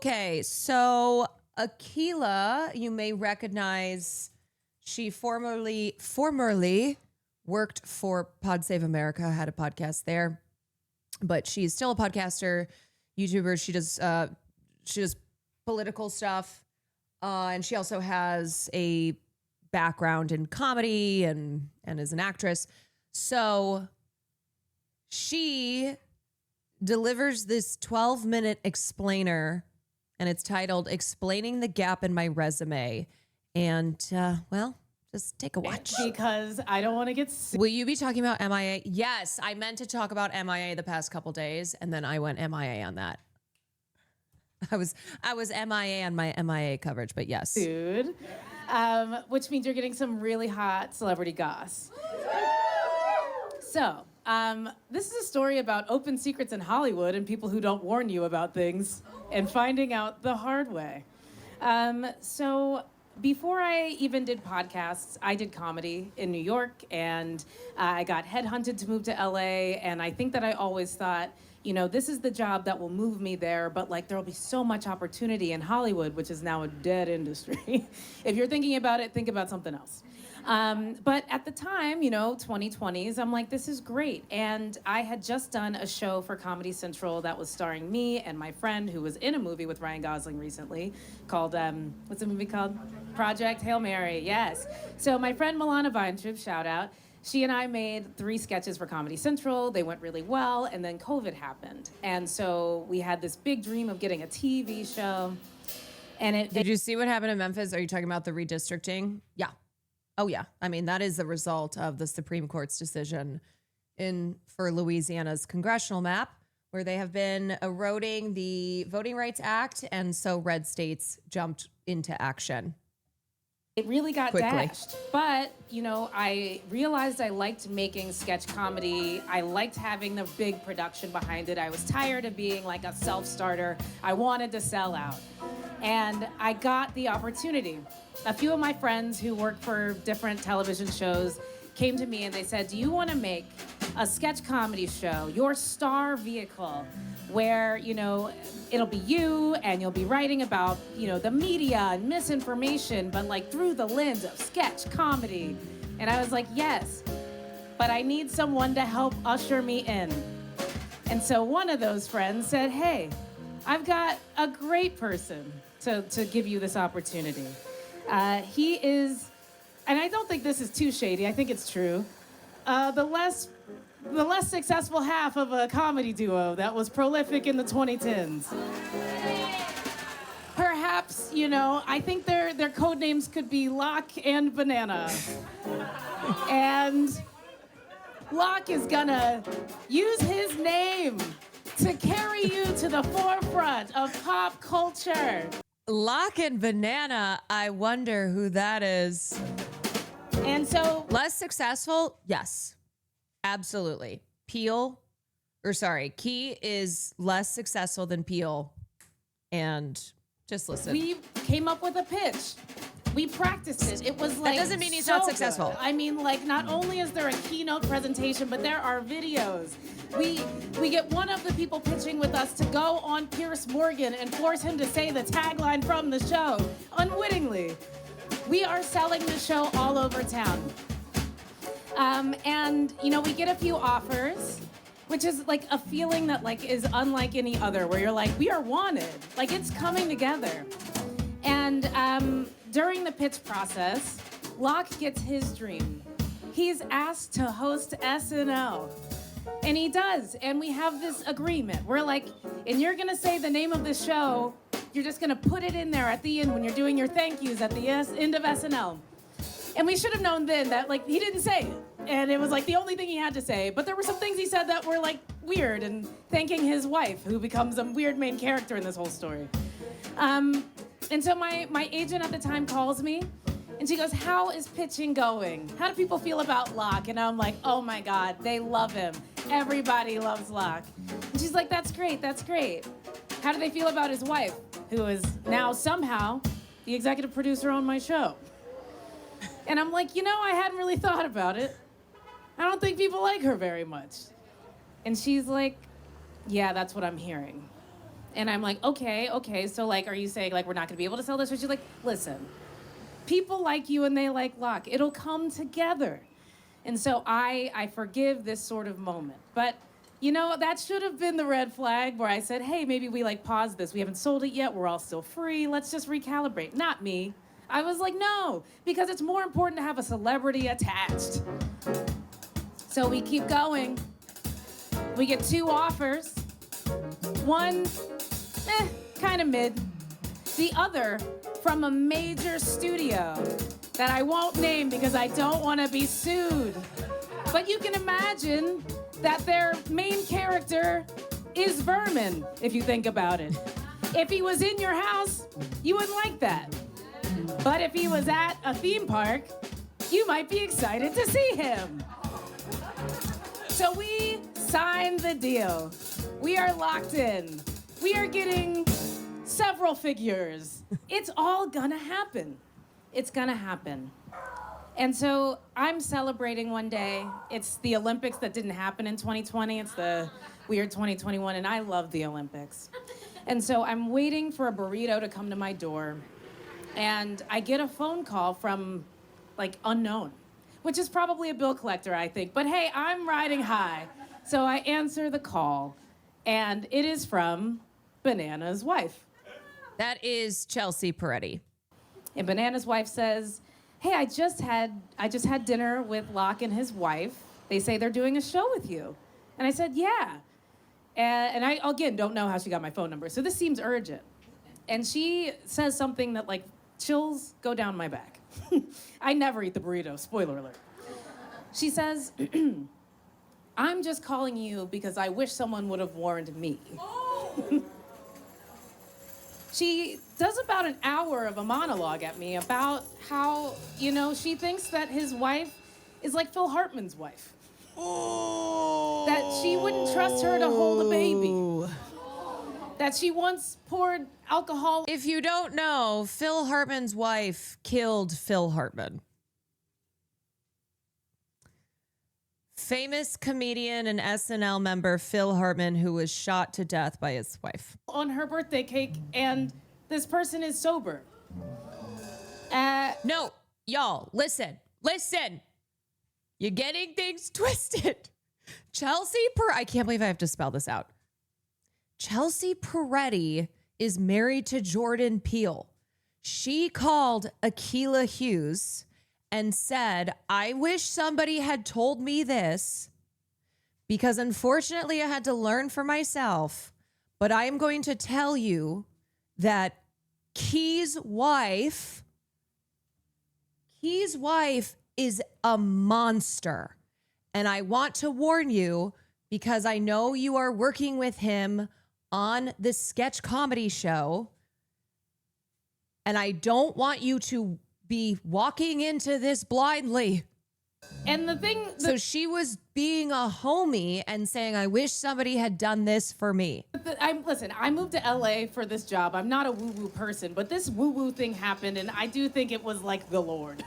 Okay, so Akila, you may recognize. She formerly worked for Pod Save America, had a podcast there, but she's still a podcaster, YouTuber. She does political stuff, and she also has a background in comedy and is an actress. So she delivers this 12-minute explainer, and it's titled "Explaining the Gap in My Resume." And well, just take a watch. Because I don't want to get sick. Will you be talking about MIA? Yes, I meant to talk about MIA the past couple days, and then I went MIA on that. I was MIA on my MIA coverage, but yes. Dude. Which means you're getting some really hot celebrity goss. So, this is a story about open secrets in Hollywood and people who don't warn you about things and finding out the hard way. So before I even did podcasts, I did comedy in New York, and I got headhunted to move to LA, and I think that I always thought, you know, this is the job that will move me there, but like there'll be so much opportunity in Hollywood, which is now a dead industry. If you're thinking about it, think about something else. But at the time, you know, 2020s, I'm like, this is great. And I had just done a show for Comedy Central that was starring me and my friend who was in a movie with Ryan Gosling recently called, what's the movie called? Project Hail Mary, yes. So my friend Milana Weintraub, shout out, she and I made 3 sketches for Comedy Central. They went really well, and then COVID happened. And so we had this big dream of getting a TV show. And Did you see what happened in Memphis? Are you talking about the redistricting? Yeah. Oh, yeah. I mean, that is the result of the Supreme Court's decision for Louisiana's congressional map, where they have been eroding the Voting Rights Act, and so red states jumped into action. It really got Quickly. dashed. But, you know, I realized I liked making sketch comedy. I liked having the big production behind it. I was tired of being like a self-starter. I wanted to sell out. And I got the opportunity. A few of my friends who work for different television shows came to me and they said, do you want to make a sketch comedy show, your star vehicle, where, you know, it'll be you and you'll be writing about, you know, the media and misinformation, but like through the lens of sketch comedy. And I was like, yes, but I need someone to help usher me in. And so one of those friends said, hey, I've got a great person to give you this opportunity. He is, and I don't think this is too shady, I think it's true, the less successful half of a comedy duo that was prolific in the 2010s. Perhaps, you know, I think their code names could be Locke and Banana. And Locke is gonna use his name to carry you to the forefront of pop culture. Locke and Banana, I wonder who that is. And so... Less successful? Yes. Absolutely. Key is less successful than Peele. And just listen. We came up with a pitch. We practiced it. It was like... That doesn't mean he's not successful. Good. I mean, like, not only is there a keynote presentation, but there are videos. We get one of the people pitching with us to go on Pierce Morgan and force him to say the tagline from the show, unwittingly. We are selling the show all over town. And, you know, we get a few offers, which is like a feeling that like is unlike any other, where you're like, we are wanted. Like, it's coming together. And during the pitch process, Locke gets his dream. He's asked to host SNL. And he does, and we have this agreement. We're like, and you're gonna say the name of the show, you're just gonna put it in there at the end when you're doing your thank yous at the end of SNL. And we should have known then that, like, he didn't say it. And it was like the only thing he had to say. But there were some things he said that were like weird, and thanking his wife, who becomes a weird main character in this whole story. And so my agent at the time calls me, and she goes, how is pitching going? How do people feel about Locke? And I'm like, oh my God, they love him. Everybody loves Locke. And she's like, that's great, that's great. How do they feel about his wife, who is now somehow the executive producer on my show? And I'm like, you know, I hadn't really thought about it. I don't think people like her very much. And she's like, yeah, that's what I'm hearing. And I'm like, okay. So like, are you saying like we're not gonna be able to sell this? Or she's like, listen, people like you and they like Locke. It'll come together. And so I forgive this sort of moment. But you know, that should have been the red flag where I said, hey, maybe we like pause this. We haven't sold it yet. We're all still free. Let's just recalibrate. Not me. I was like, no, because it's more important to have a celebrity attached. So we keep going. We get 2 offers. One, kind of mid. The other from a major studio that I won't name because I don't want to be sued. But you can imagine that their main character is vermin, if you think about it. If he was in your house, you wouldn't like that. But if he was at a theme park, you might be excited to see him. So we signed the deal. We are locked in. We are getting several figures. It's all gonna happen. It's gonna happen. And so I'm celebrating one day. It's the Olympics that didn't happen in 2020. It's the weird 2021, and I love the Olympics. And so I'm waiting for a burrito to come to my door, and I get a phone call from, like, unknown, which is probably a bill collector, I think. But hey, I'm riding high. So I answer the call, and it is from Banana's wife. That is Chelsea Peretti. And Banana's wife says, hey, I just had dinner with Locke and his wife. They say they're doing a show with you. And I said, yeah. And I, again, don't know how she got my phone number. So this seems urgent. And she says something that, like, chills go down my back. I never eat the burrito, spoiler alert. She says, I'm just calling you because I wish someone would have warned me. She does about an hour of a monologue at me about how, you know, she thinks that his wife is like Phil Hartman's wife. Oh. That she wouldn't trust her to hold a baby. That she once poured alcohol. If you don't know, Phil Hartman's wife killed Phil Hartman. Famous comedian and SNL member Phil Hartman, who was shot to death by his wife. On her birthday cake, and this person is sober. No, y'all, listen. You're getting things twisted. I can't believe I have to spell this out. Chelsea Peretti is married to Jordan Peele. She called Akilah Hughes and said, I wish somebody had told me this because unfortunately I had to learn for myself, but I am going to tell you that Key's wife is a monster. And I want to warn you because I know you are working with him on this sketch comedy show. And I don't want you to be walking into this blindly. And the thing... So she was being a homie and saying, I wish somebody had done this for me. Listen, I moved to LA for this job. I'm not a woo-woo person, but this woo-woo thing happened, and I do think it was like the Lord.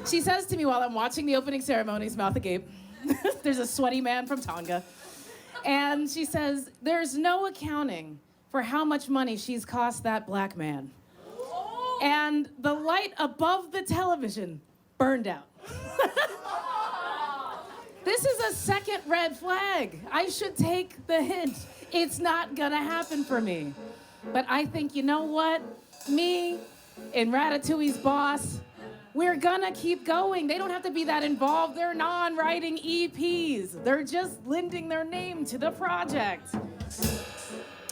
She says to me while I'm watching the opening ceremonies, mouth agape, there's a sweaty man from Tonga, and she says, there's no accounting for how much money she's cost that black man. And the light above the television burned out. This is a second red flag. I should take the hint. It's not gonna happen for me. But I think, you know what? Me and Ratatouille's boss, we're gonna keep going. They don't have to be that involved. They're non-writing EPs. They're just lending their name to the project.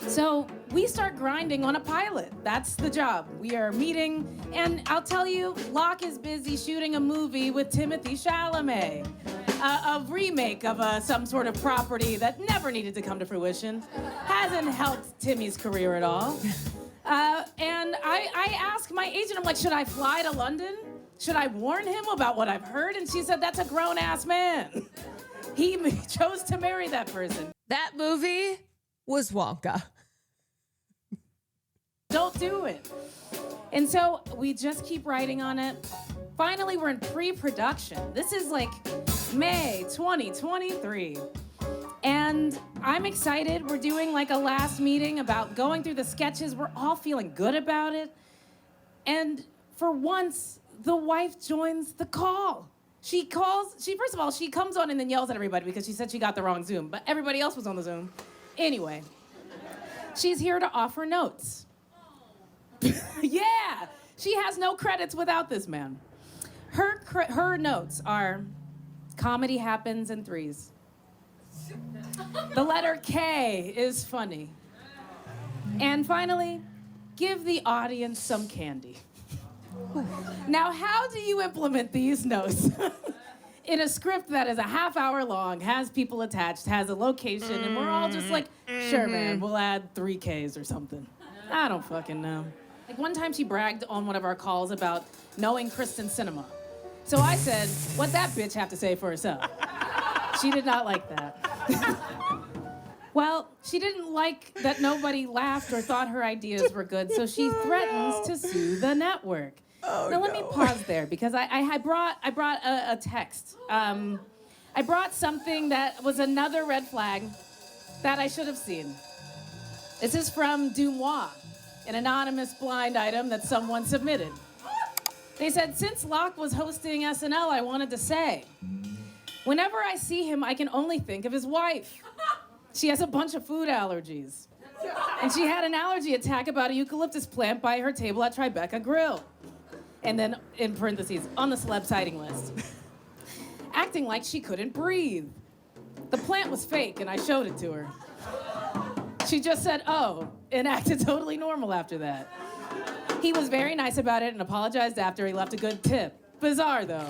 So we start grinding on a pilot. That's the job. We are meeting, and I'll tell you, Locke is busy shooting a movie with Timothée Chalamet, a remake of some sort of property that never needed to come to fruition. Hasn't helped Timmy's career at all. And I asked my agent, I'm like, should I fly to London? Should I warn him about what I've heard? And she said, that's a grown-ass man. He chose to marry that person. That movie was Wonka. Don't do it. And so we just keep writing on it. Finally, we're in pre-production. This is like May 2023. And I'm excited. We're doing like a last meeting about going through the sketches. We're all feeling good about it. And for once, the wife joins the call. She first of all, she comes on and then yells at everybody because she said she got the wrong Zoom, but everybody else was on the Zoom. Anyway, she's here to offer notes. Yeah, she has no credits without this man. Her notes are, comedy happens in threes. The letter K is funny. And finally, give the audience some candy. Now, how do you implement these notes in a script that is a half hour long, has people attached, has a location, and we're all just like, sure, man, we'll add 3 Ks or something. I don't fucking know. Like one time she bragged on one of our calls about knowing Kristen Cinema. So I said, what that bitch have to say for herself? She did not like that. Well, she didn't like that nobody laughed or thought her ideas were good, so she threatens to sue the network. Now let me pause there because I brought a text. I brought something that was another red flag that I should have seen. This is from Dumois, an anonymous blind item that someone submitted. They said, since Locke was hosting SNL, I wanted to say, whenever I see him, I can only think of his wife. She has a bunch of food allergies. And she had an allergy attack about a eucalyptus plant by her table at Tribeca Grill. And then, in parentheses, on the celeb sighting list. Acting like she couldn't breathe. The plant was fake, and I showed it to her. She just said, oh, and acted totally normal after that. He was very nice about it and apologized after. He left a good tip. Bizarre, though.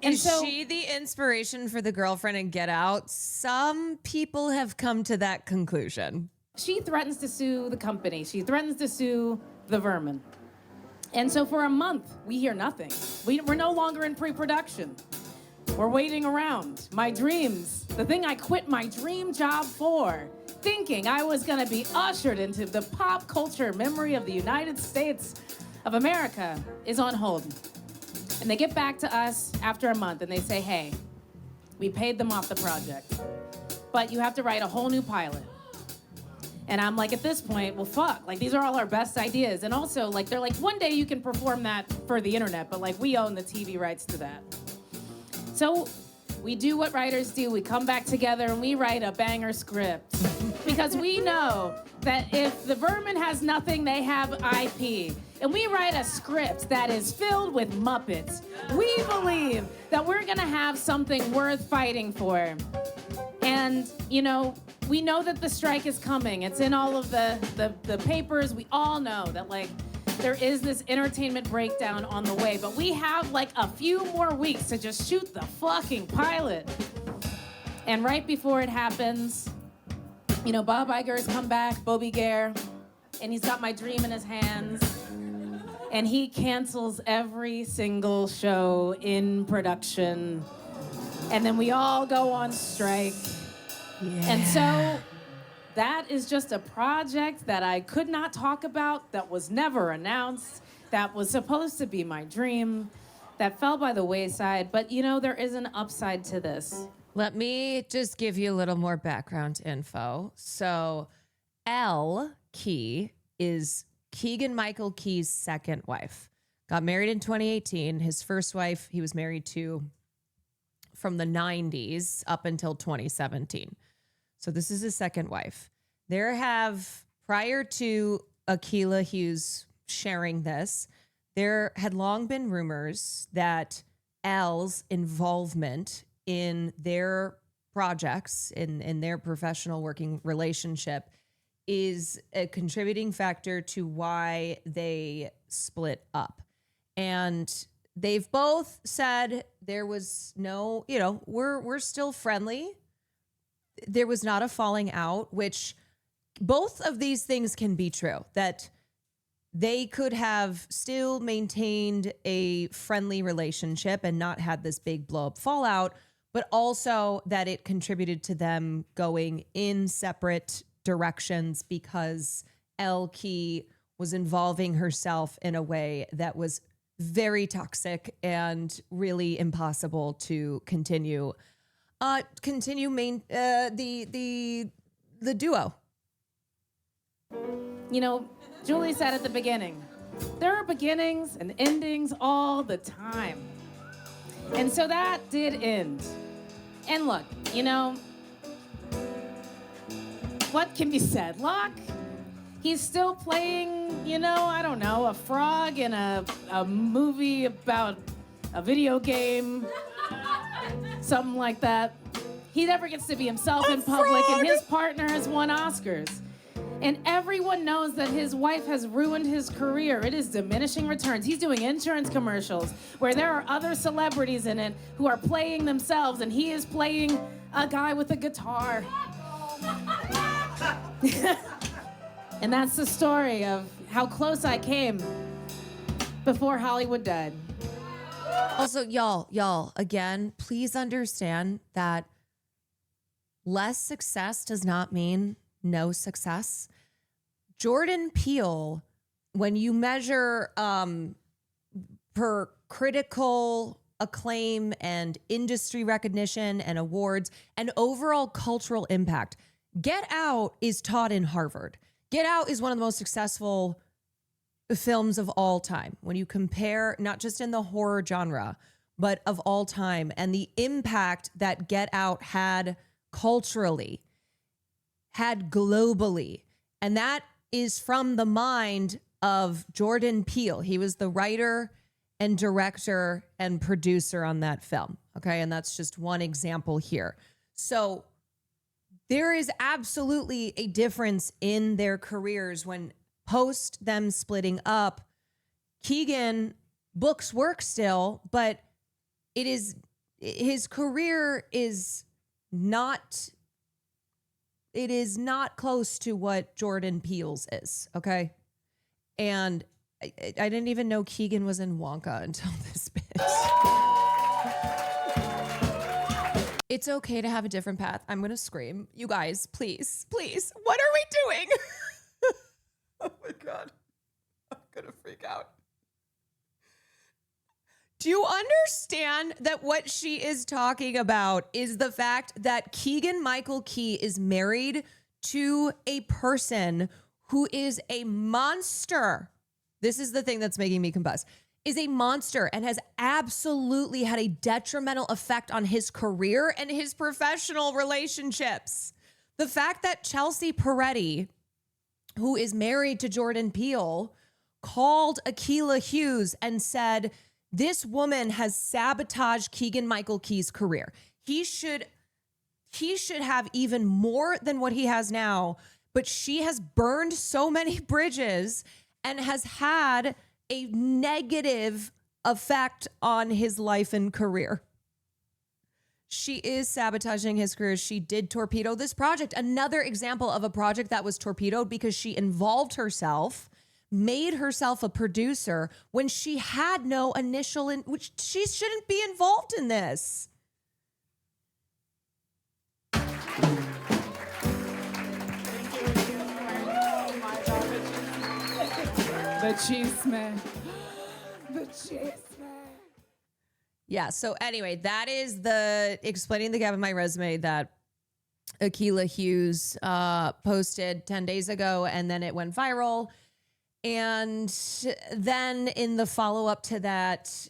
Is she the inspiration for the girlfriend in Get Out? Some people have come to that conclusion. She threatens to sue the company. She threatens to sue the vermin. And so for a month, we hear nothing. We're no longer in pre-production. We're waiting around. My dreams, the thing I quit my dream job for, thinking I was gonna be ushered into the pop culture memory of the United States of America, is on hold. And they get back to us after a month and they say, hey, we paid them off the project, but you have to write a whole new pilot. And I'm like, at this point, well, fuck. Like, these are all our best ideas. And also, like, they're like, one day you can perform that for the internet, but, like, we own the TV rights to that. So we do what writers do. We come back together and we write a banger script. Because we know that if the vermin has nothing, they have IP. And we write a script that is filled with Muppets. We believe that we're gonna have something worth fighting for. And, you know, we know that the strike is coming. It's in all of the papers. We all know that, like, there is this entertainment breakdown on the way. But we have, like, a few more weeks to just shoot the fucking pilot. And right before it happens, you know, Bob Iger's come back, Bobby Gare, and he's got my dream in his hands. And he cancels every single show in production. And then we all go on strike. Yeah. And so that is just a project that I could not talk about, that was never announced, that was supposed to be my dream, that fell by the wayside. But, you know, there is an upside to this. Let me just give you a little more background info. So Elle Key is Keegan-Michael Key's second wife. Got married in 2018. His first wife, he was married to from the 90s up until 2017. So this is his second wife. Prior to Akilah Hughes sharing this, there had long been rumors that Elle's involvement in their projects, in their professional working relationship, is a contributing factor to why they split up. And they've both said there was no, you know, we're still friendly. There was not a falling out, which both of these things can be true, that they could have still maintained a friendly relationship and not had this big blow up fallout, but also that it contributed to them going in separate directions because Elle Key was involving herself in a way that was very toxic and really impossible to continue. Continue the duo. You know, Julie said at the beginning, there are beginnings and endings all the time. And so that did end. And look, you know, what can be said? Locke, he's still playing, you know, I don't know, a frog in a movie about a video game, something like that. He never gets to be himself in public, and his partner has won Oscars. And everyone knows that his wife has ruined his career. It is diminishing returns. He's doing insurance commercials where there are other celebrities in it who are playing themselves, and he is playing a guy with a guitar. And that's the story of how close I came before Hollywood died. Also, y'all, again, please understand that less success does not mean no success. Jordan Peele, when you measure per critical acclaim and industry recognition and awards and overall cultural impact, Get Out is taught in Harvard. Get Out is one of the most successful films of all time. When you compare, not just in the horror genre, but of all time, and the impact that Get Out had culturally, had globally. And that is from the mind of Jordan Peele. He was the writer and director and producer on that film. Okay. And that's just one example here. So there is absolutely a difference in their careers when post them splitting up. Keegan books work still, but his career is not close to what Jordan Peele's is, okay? And I didn't even know Keegan was in Wonka until this bit. It's okay to have a different path. I'm going to scream. You guys, please, what are we doing? Oh my God. I'm going to freak out. Do you understand that what she is talking about is the fact that Keegan-Michael Key is married to a person who is a monster? This is the thing that's making me combust. Is a monster and has absolutely had a detrimental effect on his career and his professional relationships. The fact that Chelsea Peretti, who is married to Jordan Peele, called Akilah Hughes and said, this woman has sabotaged Keegan-Michael Key's career. He should have even more than what he has now, but she has burned so many bridges and has had a negative effect on his life and career. She is sabotaging his career. She did torpedo this project. Another example of a project that was torpedoed because she involved herself, made herself a producer when she had no initial, which she shouldn't be involved in this. The cheese man. The cheese man. Yeah, so anyway, that is the explaining the gap in my resume that Akilah Hughes posted 10 days ago, and then it went viral. And then in the follow-up to that,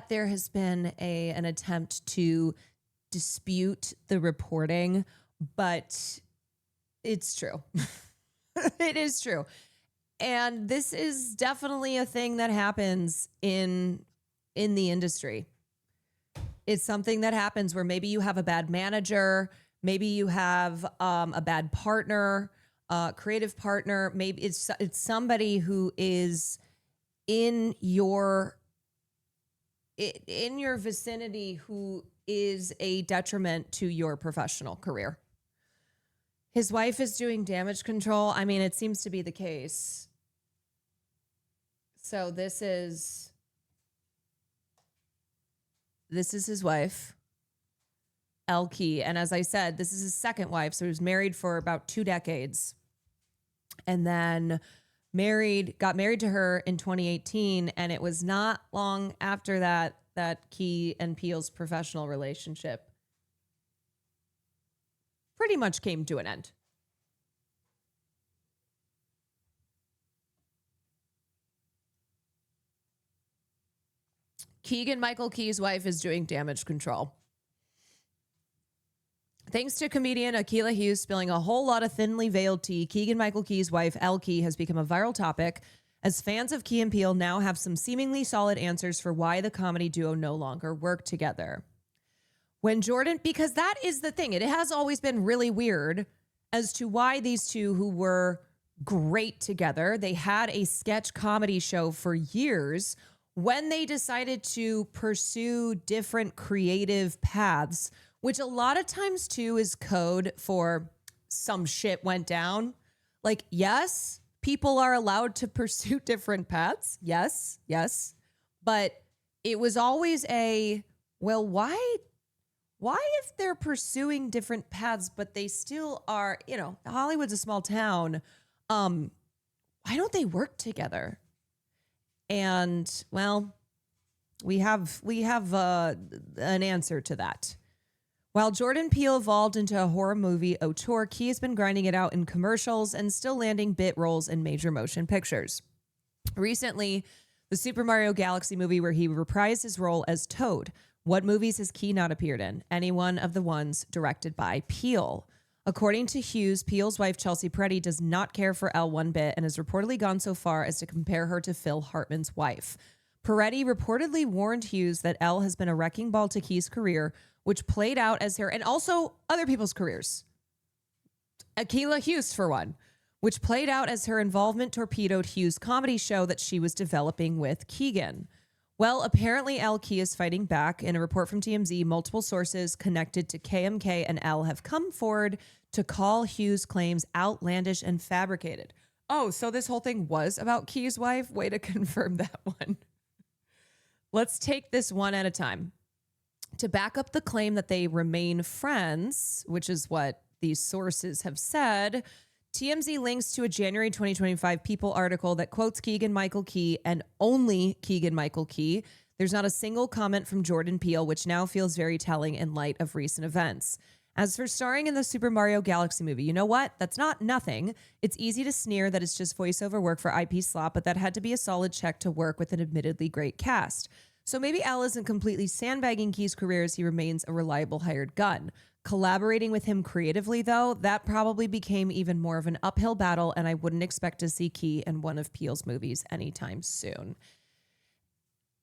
there has been an attempt to dispute the reporting, but it's true. It is true. And this is definitely a thing that happens in the industry. It's something that happens where maybe you have a bad manager, maybe you have a bad partner, creative partner. Maybe it's somebody who is in your vicinity who is a detriment to your professional career. His wife is doing damage control. I mean, it seems to be the case. So this is his wife, Elle Key. And as I said, this is his second wife. So he was married for about 2 decades. And then got married to her in 2018. And it was not long after that that Key and Peele's professional relationship pretty much came to an end. Keegan-Michael Key's wife is doing damage control. Thanks to comedian Akilah Hughes spilling a whole lot of thinly veiled tea, Keegan-Michael Key's wife, Elle Key, has become a viral topic as fans of Key and Peele now have some seemingly solid answers for why the comedy duo no longer work together. Because that is the thing. It has always been really weird as to why these two who were great together, they had a sketch comedy show for years, when they decided to pursue different creative paths, which a lot of times too is code for some shit went down. Like, yes, people are allowed to pursue different paths. Yes. But it was always why if they're pursuing different paths, but they still are, Hollywood's a small town. Why don't they work together? And well, we have an answer to that. While Jordan Peele evolved into a horror movie auteur, Key has been grinding it out in commercials and still landing bit roles in major motion pictures. Recently, the Super Mario Galaxy movie where he reprised his role as Toad. What movies has Key not appeared in? Any one of the ones directed by Peele. According to Hughes, Peele's wife Chelsea Peretti does not care for Elle one bit and has reportedly gone so far as to compare her to Phil Hartman's wife. Peretti reportedly warned Hughes that Elle has been a wrecking ball to Key's career, which played out as her, and also other people's careers. Akilah Hughes, for one, which played out as her involvement torpedoed Hughes' comedy show that she was developing with Keegan. Well, apparently Elle Key is fighting back. In a report from TMZ, multiple sources connected to KMK and Elle have come forward to call Hughes' claims outlandish and fabricated. Oh, so this whole thing was about Key's wife? Way to confirm that one. Let's take this one at a time. To back up the claim that they remain friends, which is what these sources have said, TMZ links to a January 2025 People article that quotes Keegan-Michael Key and only Keegan-Michael Key. There's not a single comment from Jordan Peele, which now feels very telling in light of recent events. As for starring in the Super Mario Galaxy movie, you know what? That's not nothing. It's easy to sneer that it's just voiceover work for IP slop, but that had to be a solid check to work with an admittedly great cast. So maybe Elle isn't completely sandbagging Key's career as he remains a reliable hired gun. Collaborating with him creatively, though, that probably became even more of an uphill battle, and I wouldn't expect to see Key in one of Peele's movies anytime soon.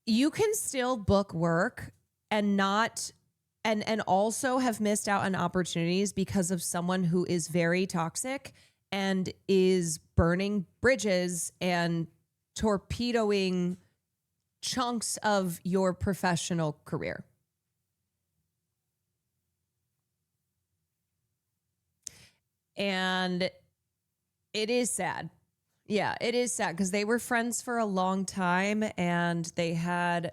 You can still book work and not and also have missed out on opportunities because of someone who is very toxic and is burning bridges and torpedoing chunks of your professional career. And it is sad. Yeah, it is sad because they were friends for a long time and they had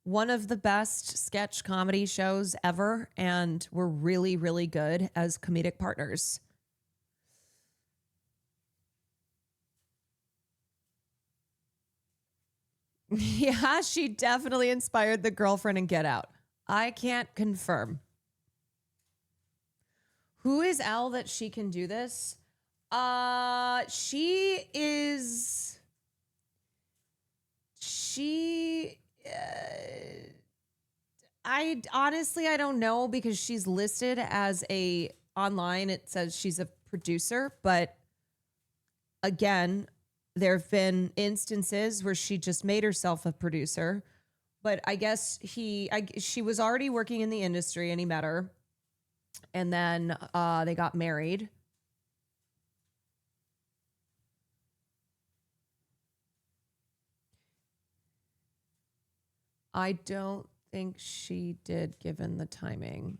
one of the best sketch comedy shows ever and were really, really good as comedic partners. Yeah, she definitely inspired the girlfriend in Get Out. I can't confirm. Who is Elle that she can do this? She is. I honestly, I don't know because she's listed as online. It says she's a producer, but again, there have been instances where she just made herself a producer. But I guess she was already working in the industry and he met her. And then they got married. I don't think she did, given the timing.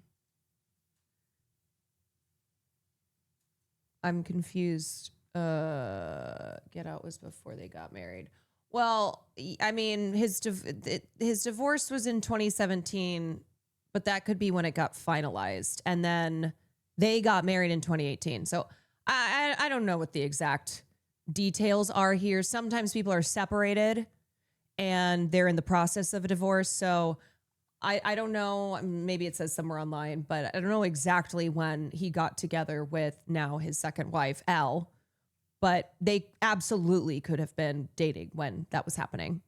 I'm confused. Get Out was before they got married. Well, I mean, his divorce was in 2017. But that could be when it got finalized. And then they got married in 2018. So I don't know what the exact details are here. Sometimes people are separated and they're in the process of a divorce. So I don't know. Maybe it says somewhere online, but I don't know exactly when he got together with now his second wife, Elle. But they absolutely could have been dating when that was happening.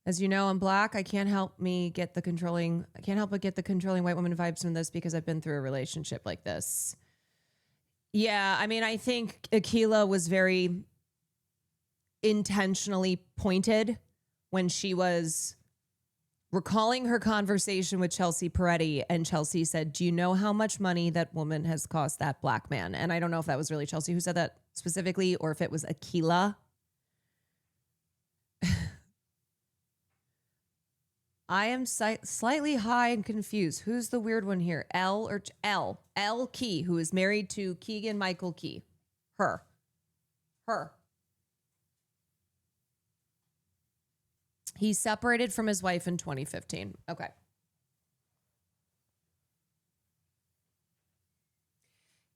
As you know, I'm Black. I can't help but get the controlling white woman vibes from this because I've been through a relationship like this. Yeah, I mean, I think Akilah was very intentionally pointed when she was recalling her conversation with Chelsea Peretti, and Chelsea said, "Do you know how much money that woman has cost that Black man?" And I don't know if that was really Chelsea who said that specifically or if it was Akilah. I am slightly high and confused. Who's the weird one here? Elle or Elle Key, who is married to Keegan-Michael Key. Her. He separated from his wife in 2015. Okay.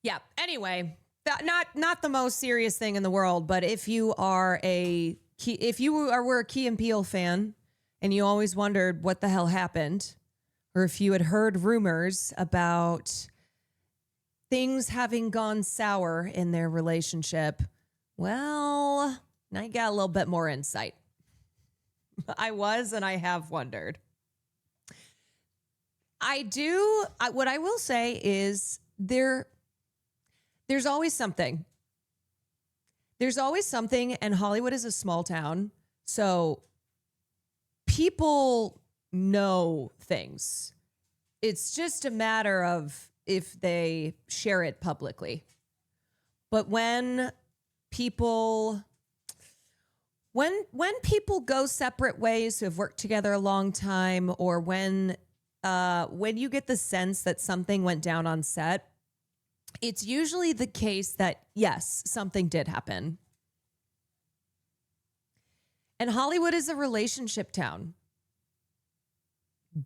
Yeah. Anyway, not the most serious thing in the world, but if you were a Key and Peele fan and you always wondered what the hell happened, or if you had heard rumors about things having gone sour in their relationship, well, now you got a little bit more insight. And I have wondered. What I will say is there's always something. There's always something, and Hollywood is a small town, so people know things. It's just a matter of if they share it publicly. But when people go separate ways who have worked together a long time, or when you get the sense that something went down on set, it's usually the case that, yes, something did happen. And Hollywood is a relationship town.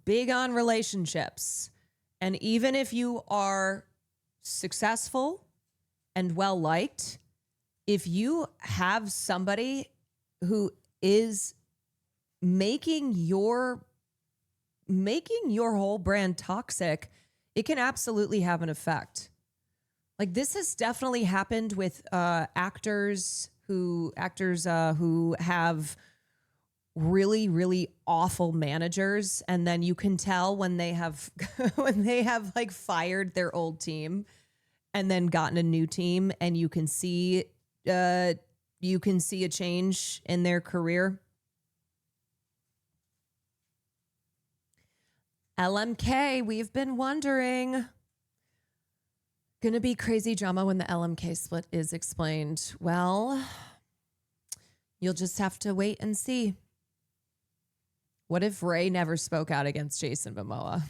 Big on relationships. And even if you are successful and well-liked, if you have somebody who is making your whole brand toxic, it can absolutely have an effect. Like, this has definitely happened with actors who have really, really awful managers, and then you can tell when they have like fired their old team and then gotten a new team, and you can see a change in their career. LMK, we've been wondering. Gonna be crazy drama when the LMK split is explained. Well, you'll just have to wait and see. What if Ray never spoke out against Jason Momoa?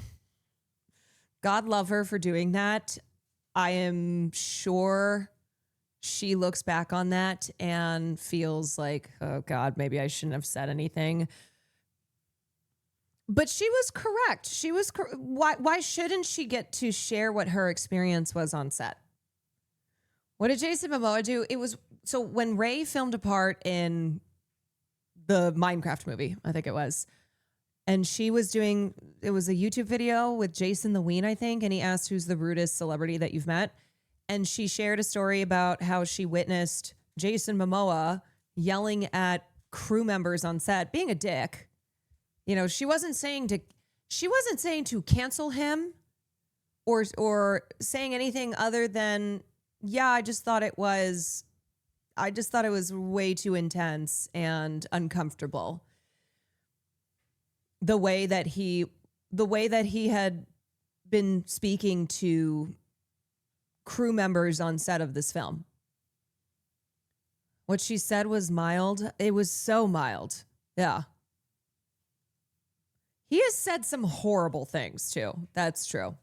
God love her for doing that. I am sure she looks back on that and feels like, oh God, maybe I shouldn't have said anything. But she was correct. Why shouldn't she get to share what her experience was on set? What did Jason Momoa do? So when Ray filmed a part in the Minecraft movie, I think it was, and it was a YouTube video with Jason the Ween, I think, and he asked, who's the rudest celebrity that you've met? And she shared a story about how she witnessed Jason Momoa yelling at crew members on set, being a dick. You know, she wasn't saying to cancel him or saying anything other than, yeah, I just thought it was way too intense and uncomfortable. The way that he had been speaking to crew members on set of this film. What she said was mild. It was so mild. Yeah. He has said some horrible things too. That's true.